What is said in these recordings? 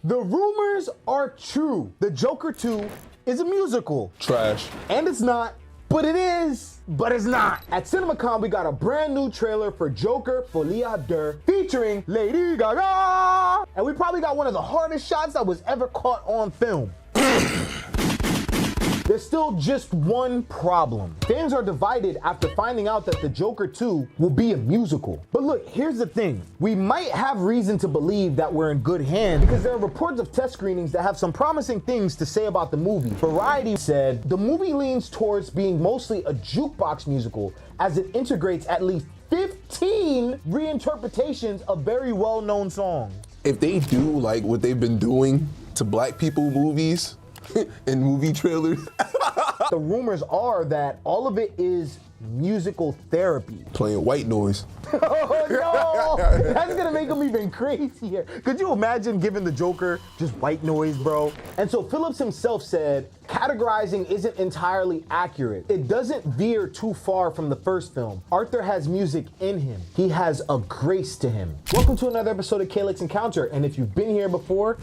The rumors are true. The Joker 2 is a musical. Trash. And it's not, but it is, but it's not. At Cinemcon, we got a brand new trailer for Joker Folie À Deux featuring Lady Gaga. And we probably got one of the hardest shots that was ever caught on film. There's still just one problem. Fans are divided after finding out that the Joker 2 will be a musical. But look, here's the thing. We might have reason to believe that we're in good hands because there are reports of test screenings that have some promising things to say about the movie. Variety said the movie leans towards being mostly a jukebox musical as it integrates at least 15 reinterpretations of very well-known songs. If they do like what they've been doing to black people movies, in movie trailers. The rumors are that all of it is musical therapy. Playing white noise. Oh no! That's gonna make him even crazier. Could you imagine giving the Joker just white noise, bro? And so Phillips himself said, categorizing isn't entirely accurate. It doesn't veer too far from the first film. Arthur has music in him. He has a grace to him. Welcome to another episode of Kaylex Encounter, and if you've been here before,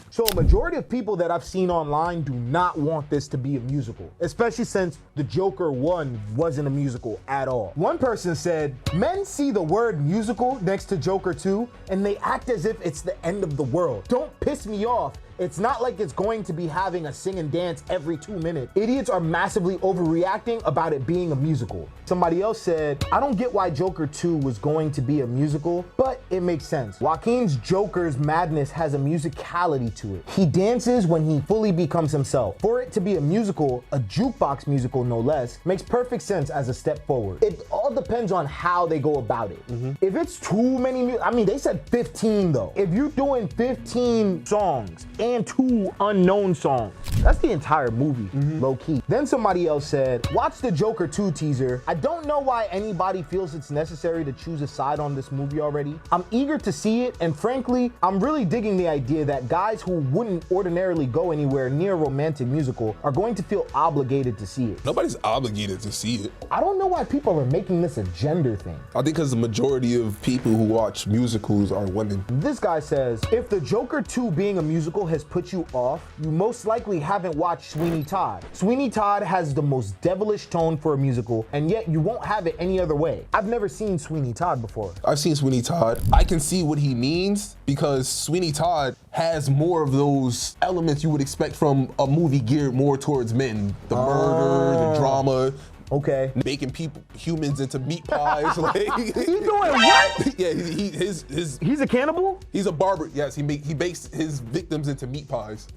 so a majority of people that I've seen online do not want this to be a musical, especially since the Joker 1 wasn't a musical at all. One person said, men see the word musical next to Joker 2 and they act as if it's the end of the world. Don't piss me off. It's not like it's going to be having a sing and dance every 2 minutes. Idiots are massively overreacting about it being a musical. Somebody else said, I don't get why Joker 2 was going to be a musical, but it makes sense. Joaquin's Joker's madness has a musicality to it. He dances when he fully becomes himself. For it to be a musical, a jukebox musical no less, makes perfect sense as a step forward. It all depends on how they go about it. If it's too many, I mean, they said 15 though. If you're doing 15 songs and 2 unknown songs, that's the entire movie, low key. Then somebody else said, watch the Joker 2 teaser. I don't know why anybody feels it's necessary to choose a side on this movie already. I'm eager to see it, and frankly, I'm really digging the idea that guys who wouldn't ordinarily go anywhere near a romantic musical are going to feel obligated to see it. Nobody's obligated to see it. I don't know why people are making this a gender thing. I think because the majority of people who watch musicals are women. This guy says, if the Joker 2 being a musical has put you off, you most likely haven't watched Sweeney Todd. Sweeney Todd has the most devilish tone for a musical, and yet you won't have it any other way. I've never seen Sweeney Todd before. I've seen Sweeney Todd. I can see what he means because Sweeney Todd has more of those elements you would expect from a movie geared more towards men. The murder, the drama. Okay. Making humans into meat pies. Like, He's doing what? Yeah, he's a cannibal? He's a barber. Yes, he makes his victims into meat pies.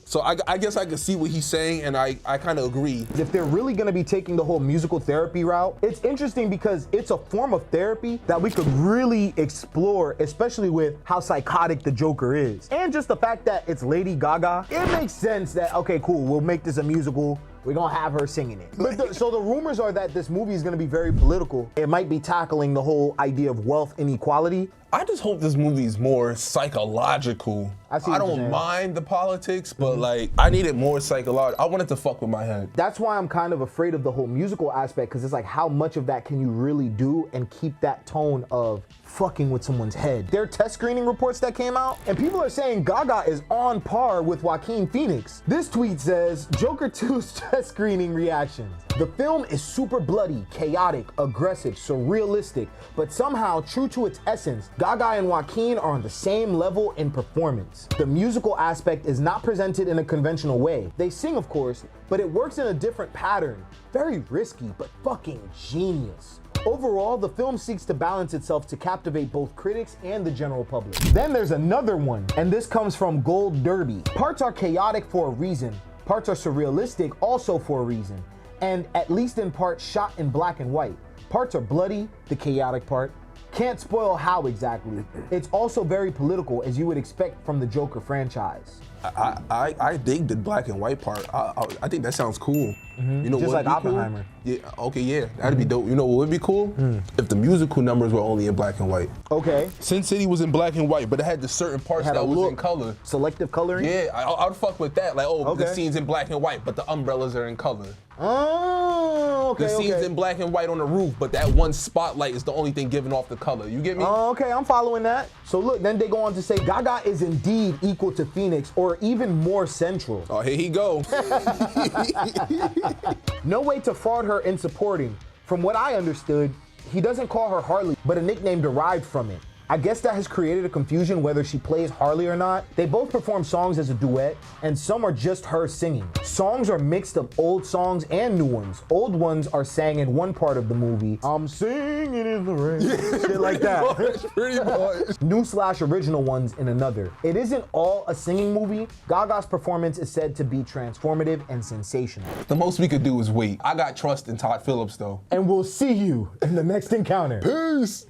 So I guess I can see what he's saying, and I kind of agree. If they're really gonna be taking the whole musical therapy route, it's interesting because it's a form of therapy that we could really explore, especially with how psychotic the Joker is. And just the fact that it's Lady Gaga, it makes sense that, okay, cool, we'll make this a musical. We're gonna have her singing it. But so the rumors are that this movie is gonna be very political. It might be tackling the whole idea of wealth inequality. I just hope this movie is more psychological. I don't mind the politics, but like, I need it more psychological. I want it to fuck with my head. That's why I'm kind of afraid of the whole musical aspect, because it's like, how much of that can you really do and keep that tone of fucking with someone's head? There are test screening reports that came out, and people are saying Gaga is on par with Joaquin Phoenix. This tweet says, Joker 2's test screening reactions. The film is super bloody, chaotic, aggressive, surrealistic, but somehow true to its essence. Gaga and Joaquin are on the same level in performance. The musical aspect is not presented in a conventional way. They sing, of course, but it works in a different pattern. Very risky, but fucking genius. Overall, the film seeks to balance itself to captivate both critics and the general public. Then there's another one, and this comes from Gold Derby. Parts are chaotic for a reason. Parts are surrealistic also for a reason. And at least in part shot in black and white. Parts are bloody, the chaotic part. Can't spoil how exactly. It's also very political, as you would expect from the Joker franchise. I dig the black and white part. I think that sounds cool. You know, Just what'd like be cool? Oppenheimer. Yeah. Okay. Yeah. That'd be dope. You know what would be cool? If the musical numbers were only in black and white. Okay. Sin City was in black and white, but it had the certain parts Had a that was look. in color. Selective coloring? Yeah, I'd fuck with that. Like, oh, the Okay. scene's in black and white, but the umbrellas are in color. Oh, okay, The scene's okay. in black and white on the roof, but that one spotlight is the only thing giving off the color. You get me? Oh, okay, I'm following that. So look, then they go on to say Gaga is indeed equal to Phoenix or even more central. Oh, here he go. No way to fraud her in supporting. From what I understood, he doesn't call her Harley, but a nickname derived from it. I guess that has created a confusion whether she plays Harley or not. They both perform songs as a duet, and some are just her singing. Songs are mixed of old songs and new ones. Old ones are sang in one part of the movie. I'm singing in the rain. Shit like that. Pretty much. New/original ones in another. It isn't all a singing movie. Gaga's performance is said to be transformative and sensational. The most we could do is wait. I got trust in Todd Phillips, though. And we'll see you in the next encounter. Peace.